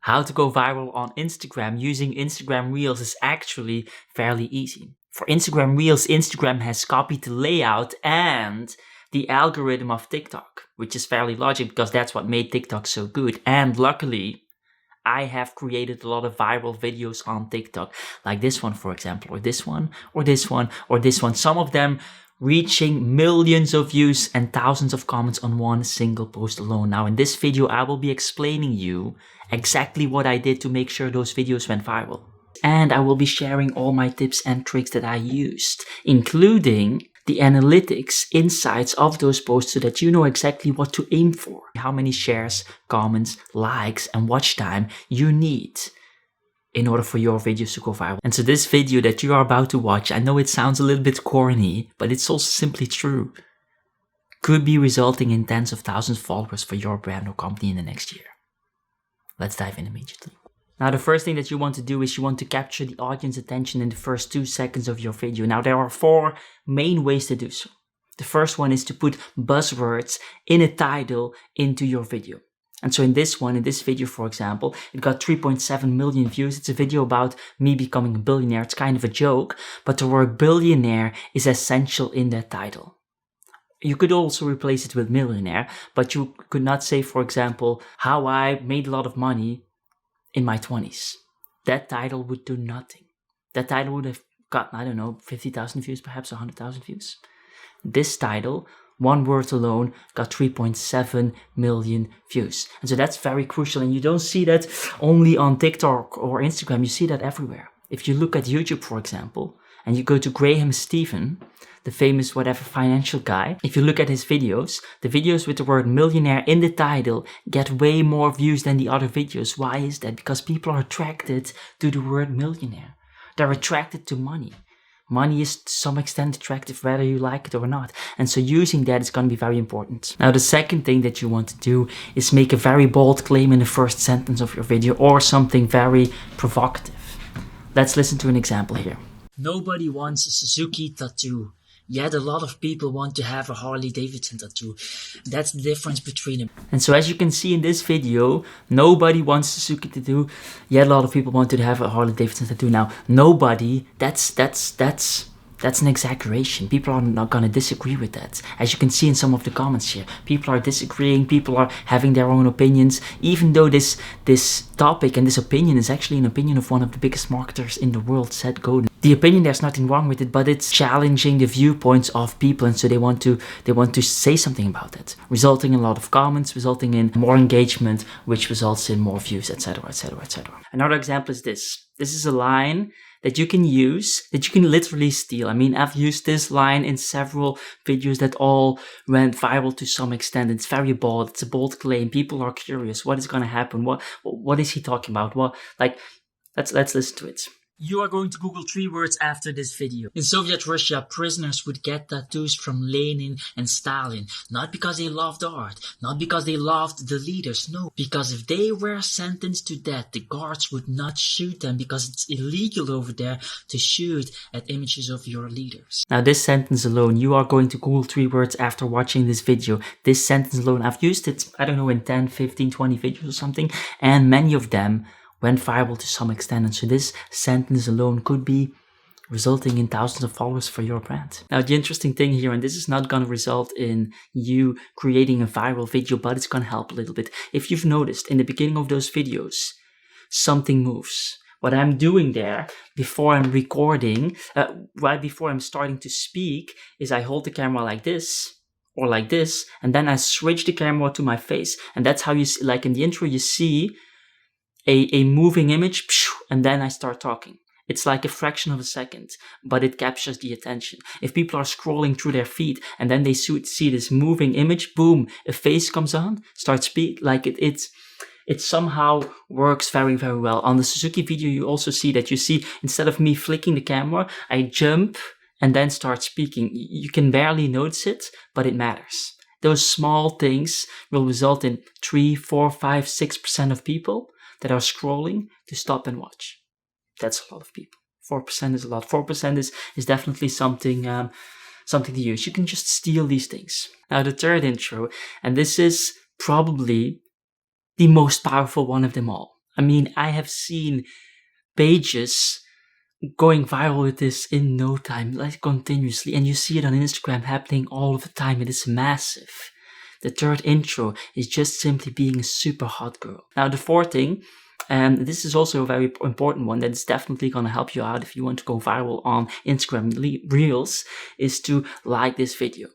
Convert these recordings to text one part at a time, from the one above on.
How to go viral on Instagram using Instagram Reels is actually fairly easy. For Instagram Reels, Instagram has copied the layout and the algorithm of TikTok, which is fairly logical because that's what made TikTok so good. And luckily, I have created a lot of viral videos on TikTok, like this one, for example, or this one, or this one, or this one. Some of them reaching millions of views and thousands of comments on one single post alone. Now, in this video, I will be explaining you exactly what I did to make sure those videos went viral. And I will be sharing all my tips and tricks that I used, including the analytics, insights of those posts so that you know exactly what to aim for. How many shares, comments, likes, and watch time you need in order for your videos to go viral. And so this video that you are about to watch, I know it sounds a little bit corny, but it's also simply true, could be resulting in tens of thousands of followers for your brand or company in the next year. Let's dive in immediately. Now, the first thing that you want to do is you want to capture the audience attention in the first 2 seconds of your video. Now, there are 4 main ways to do so. The first one is to put buzzwords in a title into your video. And so in this video, for example, it got 3.7 million views. It's a video about me becoming a billionaire. It's kind of a joke, but the word billionaire is essential in that title. You could also replace it with millionaire, but you could not say, for example, how I made a lot of money in my 20s. That title would do nothing. That title would have gotten, I don't know, 50,000 views, perhaps 100,000 views. This title, one word alone, got 3.7 million views. And so that's very crucial. And you don't see that only on TikTok or Instagram. You see that everywhere. If you look at YouTube, for example, and you go to Graham Stephan, the famous whatever financial guy, if you look at his videos, the videos with the word millionaire in the title get way more views than the other videos. Why is that? Because people are attracted to the word millionaire. They're attracted to money. Money is to some extent attractive whether you like it or not. And so using that is going to be very important. Now, the second thing that you want to do is make a very bold claim in the first sentence of your video or something very provocative. Let's listen to an example here. Nobody wants a Suzuki tattoo, yet a lot of people want to have a Harley Davidson tattoo. That's the difference between them. And so as you can see in this video, nobody wants a Suzuki tattoo, yet a lot of people want to have a Harley Davidson tattoo. Now, nobody, that's an exaggeration. People are not going to disagree with that. As you can see in some of the comments here, people are disagreeing, people are having their own opinions, even though this topic and this opinion is actually an opinion of one of the biggest marketers in the world, Seth Godin. The opinion, there's nothing wrong with it, but it's challenging the viewpoints of people, and so they want to say something about it, resulting in a lot of comments, resulting in more engagement, which results in more views, etc., etc., etc. Another example is this. This is a line that you can use, that you can literally steal. I mean, I've used this line in several videos that all went viral to some extent. It's very bold. It's a bold claim. People are curious. What is going to happen? What is he talking about? Let's listen to it. You are going to Google 3 words after this video. In Soviet Russia, prisoners would get tattoos from Lenin and Stalin. Not because they loved art, not because they loved the leaders, no. Because if they were sentenced to death, the guards would not shoot them because it's illegal over there to shoot at images of your leaders. Now this sentence alone, you are going to Google 3 words after watching this video. This sentence alone, I've used it, I don't know, in 10, 15, 20 videos or something, and many of them went viral to some extent, and so this sentence alone could be resulting in thousands of followers for your brand. Now, the interesting thing here, and this is not going to result in you creating a viral video, but it's going to help a little bit. If you've noticed in the beginning of those videos, something moves. What I'm doing there before I'm recording, right before I'm starting to speak, is I hold the camera like this, or like this, and then I switch the camera to my face. And that's how you see, like in the intro, you see a moving image, and then I start talking. It's like a fraction of a second, but it captures the attention. If people are scrolling through their feed and then they see this moving image, boom, a face comes on, starts speak, like it somehow works very, very well. On the Suzuki video, you also see that instead of me flicking the camera, I jump and then start speaking. You can barely notice it, but it matters. Those small things will result in 3, 4, 5, 6% of people that are scrolling to stop and watch. That's a lot of people. 4% is a lot. 4% is definitely something to use. You can just steal these things. Now the third intro, and this is probably the most powerful one of them all. I mean, I have seen pages going viral with this in no time, like continuously, and you see it on Instagram happening all of the time. It is massive. The third intro is just simply being a super hot girl. Now the fourth thing, and this is also a very important one that is definitely going to help you out if you want to go viral on Instagram Reels, is to like this video.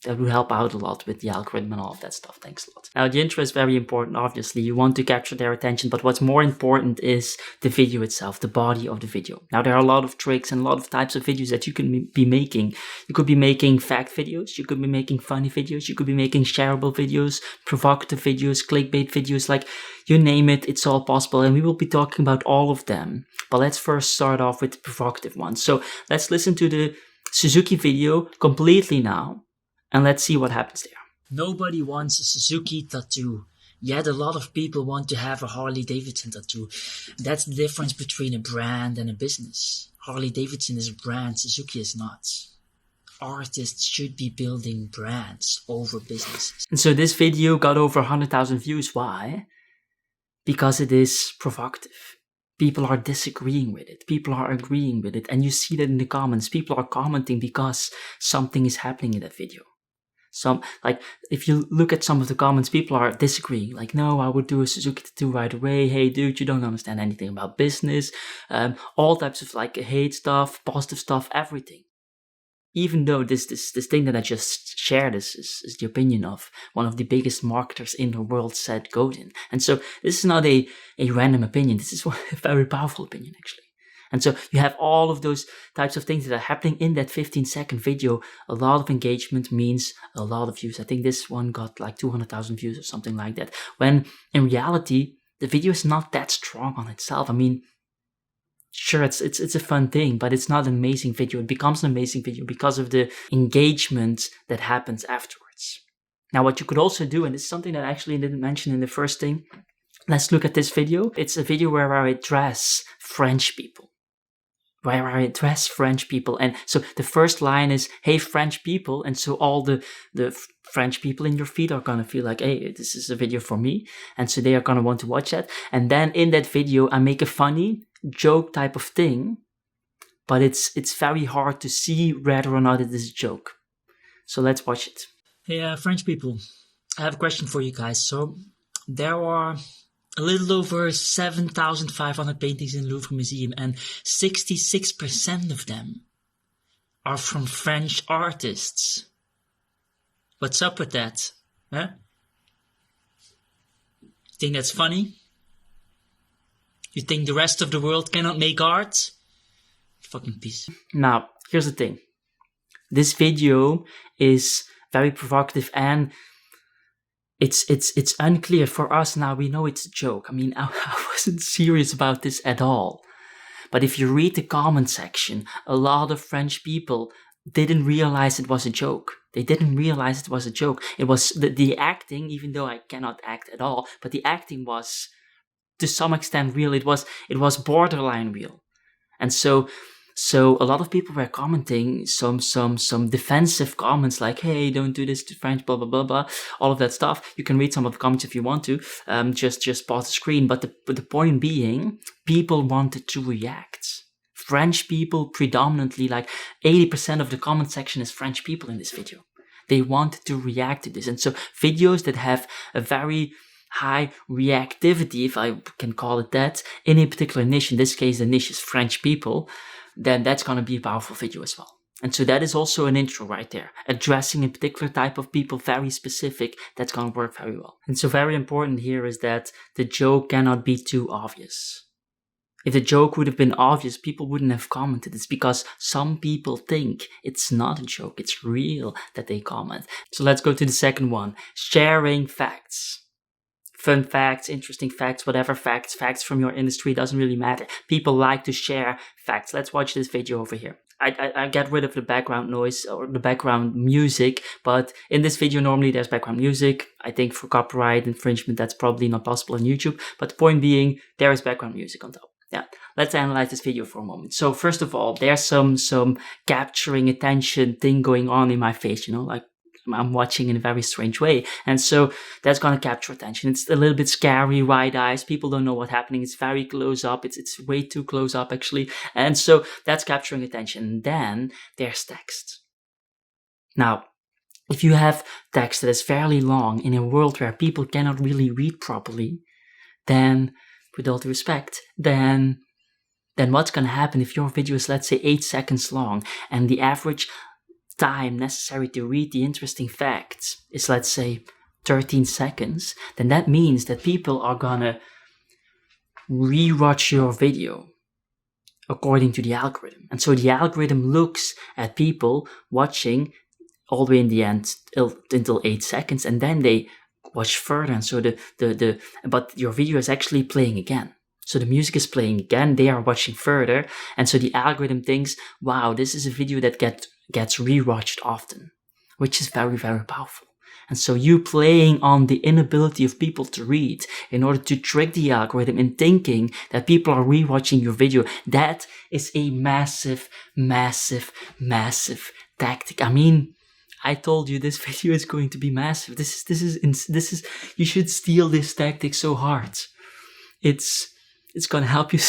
That will help out a lot with the algorithm and all of that stuff. Thanks a lot. Now, the intro is very important, obviously. You want to capture their attention, but what's more important is the video itself, the body of the video. Now, there are a lot of tricks and a lot of types of videos that you can be making. You could be making fact videos. You could be making funny videos. You could be making shareable videos, provocative videos, clickbait videos, like you name it, it's all possible. And we will be talking about all of them. But let's first start off with the provocative ones. So let's listen to the Suzuki video completely now. And let's see what happens there. Nobody wants a Suzuki tattoo, yet a lot of people want to have a Harley Davidson tattoo. That's the difference between a brand and a business. Harley Davidson is a brand, Suzuki is not. Artists should be building brands over businesses. And so this video got over 100,000 views. Why? Because it is provocative. People are disagreeing with it. People are agreeing with it. And you see that in the comments. People are commenting because something is happening in that video. Like, if you look at some of the comments, people are disagreeing. Like, no, I would do a Suzuki tattoo right away. Hey, dude, you don't understand anything about business. All types of like hate stuff, positive stuff, everything. Even though this thing that I just shared is the opinion of one of the biggest marketers in the world, Seth Godin. And so this is not a random opinion. This is a very powerful opinion, actually. And so you have all of those types of things that are happening in that 15-second video. A lot of engagement means a lot of views. I think this one got like 200,000 views or something like that. When in reality, the video is not that strong on itself. I mean, sure, it's a fun thing, but it's not an amazing video. It becomes an amazing video because of the engagement that happens afterwards. Now, what you could also do, and this is something that I actually didn't mention in the first thing, let's look at this video. It's a video where I address French people. Where I address French people. And so the first line is, hey, French people. And so all the French people in your feed are going to feel like, hey, this is a video for me. And so they are going to want to watch that. And then in that video, I make a funny joke type of thing. But it's very hard to see whether or not it is a joke. So let's watch it. Hey, French people, I have a question for you guys. So there are a little over 7,500 paintings in the Louvre Museum, and 66% of them are from French artists. What's up with that? Huh? Think that's funny? You think the rest of the world cannot make art? Fucking piece. Now, here's the thing. This video is very provocative, and it's unclear for us now. We know it's a joke. I mean, I wasn't serious about this at all. But if you read the comment section, a lot of French people didn't realize it was a joke. They didn't realize it was a joke. It was the acting, even though I cannot act at all, but the acting was to some extent real. It was borderline real. And so a lot of people were commenting some defensive comments like, hey, don't do this to French, blah, blah, blah, blah, all of that stuff. You can read some of the comments if you want to, just pause the screen. But the point being, people wanted to react. French people predominantly, like 80% of the comment section is French people in this video. They wanted to react to this. And so videos that have a very high reactivity, if I can call it that, in a particular niche, in this case the niche is French people, then that's going to be a powerful video as well. And so that is also an intro right there, addressing a particular type of people, very specific, that's going to work very well. And so very important here is that the joke cannot be too obvious. If the joke would have been obvious, people wouldn't have commented. It's because some people think it's not a joke, it's real that they comment. So let's go to the second one, sharing facts. Fun facts, interesting facts, whatever facts from your industry, doesn't really matter. People like to share facts. Let's watch this video over here. I get rid of the background noise or the background music, but in this video normally there's background music. I think for copyright infringement that's probably not possible on YouTube, but the point being there is background music on top. Yeah, let's analyze this video for a moment. So first of all, there's some capturing attention thing going on in my face, like I'm watching in a very strange way. And so that's going to capture attention. It's a little bit scary, wide eyes. People don't know what's happening. It's very close up. It's way too close up, actually. And so that's capturing attention. And then there's text. Now, if you have text that is fairly long in a world where people cannot really read properly, then, with all due respect, then what's going to happen if your video is, let's say, 8 seconds long and the average time necessary to read the interesting facts is, let's say, 13 seconds, then that means that people are gonna rewatch your video according to the algorithm. And so the algorithm looks at people watching all the way in the end until 8 seconds, and then they watch further. And so but your video is actually playing again. So the music is playing again, they are watching further, and so the algorithm thinks, wow, this is a video that gets rewatched often, which is very, very powerful. And so you playing on the inability of people to read in order to trick the algorithm in thinking that people are rewatching your video, that is a massive, massive, massive tactic. I mean, I told you this video is going to be massive. This is you should steal this tactic so hard. It's gonna help you.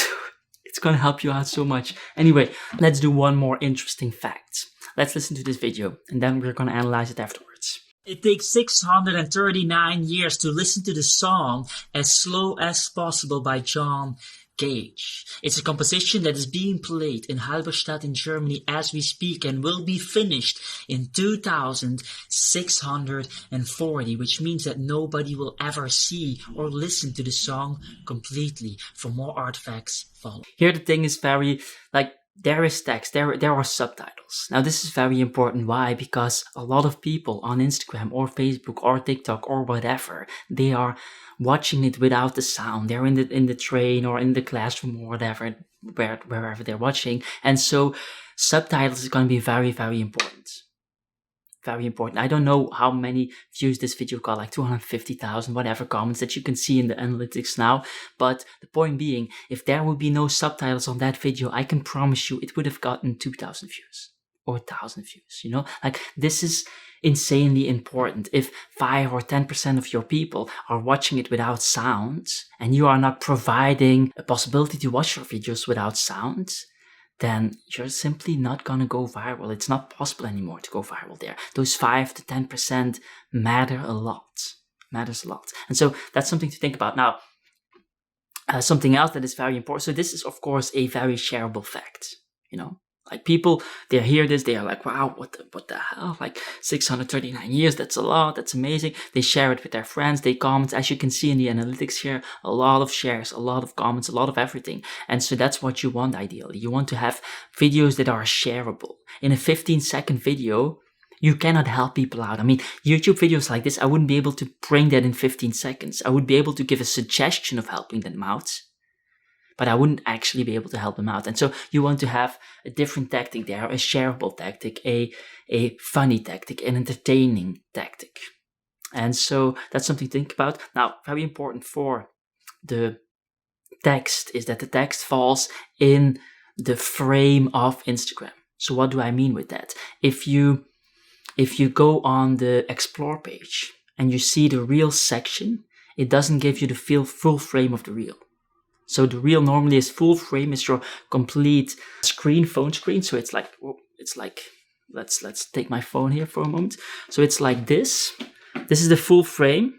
It's gonna help you out so much. Anyway, let's do one more interesting fact. Let's listen to this video, and then we're gonna analyze it afterwards. It takes 639 years to listen to the song As Slow as Possible by John Cage. It's a composition that is being played in Halberstadt in Germany as we speak and will be finished in 2640, which means that nobody will ever see or listen to the song completely. For more artifacts, follow. Here the thing is very, there is text, there are subtitles. Now this is very important. Why? Because a lot of people on Instagram or Facebook or TikTok or whatever, they are watching it without the sound. They're in the train or in the classroom or whatever, wherever they're watching. And so subtitles is going to be very, very important. Very important. I don't know how many views this video got, like 250,000, whatever comments that you can see in the analytics now. But the point being, if there would be no subtitles on that video, I can promise you it would have gotten 2,000 views or 1,000 views, you know? Like, this is insanely important. If 5 or 10% of your people are watching it without sound, and you are not providing a possibility to watch your videos without sound, then you're simply not gonna go viral. It's not possible anymore to go viral there. Those 5 to 10% matter a lot. Matters a lot. And so that's something to think about. Now, something else that is very important. So this is, of course, a very shareable fact, you know? Like, people, they hear this, they are like, wow, what the hell? Like, 639 years, that's a lot, that's amazing. They share it with their friends, they comment. As you can see in the analytics here, a lot of shares, a lot of comments, a lot of everything. And so that's what you want, ideally. You want to have videos that are shareable. In a 15-second video, you cannot help people out. I mean, YouTube videos like this, I wouldn't be able to bring that in 15 seconds. I would be able to give a suggestion of helping them out, but I wouldn't actually be able to help them out. And so you want to have a different tactic there, a shareable tactic, a funny tactic, an entertaining tactic. And so that's something to think about. Now, very important for the text is that the text falls in the frame of Instagram. So what do I mean with that? If you go on the Explore page and you see the Reels section, it doesn't give you the full frame of the reel. So the reel normally is full frame, is your complete screen, phone screen. So it's like, let's take my phone here for a moment. So it's like this. This is the full frame.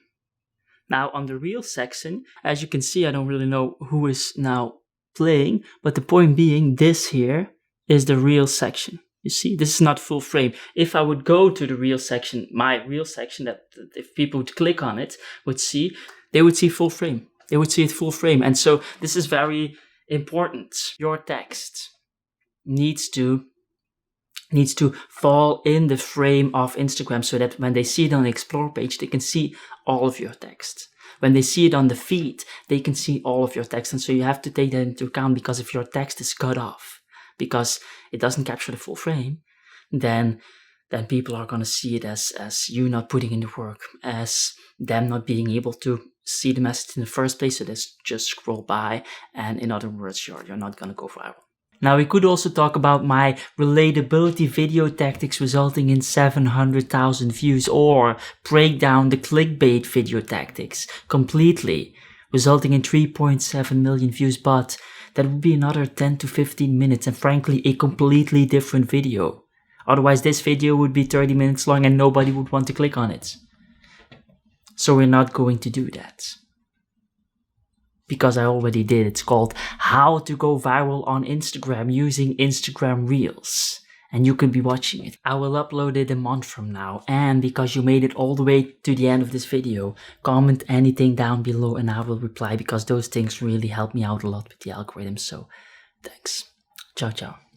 Now on the reel section, as you can see, I don't really know who is now playing, but the point being, this here is the reel section. You see, this is not full frame. If I would go to the reel section, my reel section, that if people would click on it, they would see full frame. They would see it full frame. And so this is very important. Your text needs to fall in the frame of Instagram so that when they see it on the Explore page, they can see all of your text. When they see it on the feed, they can see all of your text. And so you have to take that into account, because if your text is cut off because it doesn't capture the full frame, then people are going to see it as you not putting in the work, as them not being able to see the message in the first place, so they just scroll by, and in other words, you're not going to go viral. Now we could also talk about my relatability video tactics resulting in 700,000 views, or break down the clickbait video tactics completely, resulting in 3.7 million views, but that would be another 10 to 15 minutes and frankly a completely different video. Otherwise this video would be 30 minutes long and nobody would want to click on it. So we're not going to do that. Because I already did. It's called How to Go Viral on Instagram Using Instagram Reels. And you can be watching it. I will upload it a month from now. And because you made it all the way to the end of this video, comment anything down below and I will reply, because those things really help me out a lot with the algorithm. So thanks. Ciao, ciao.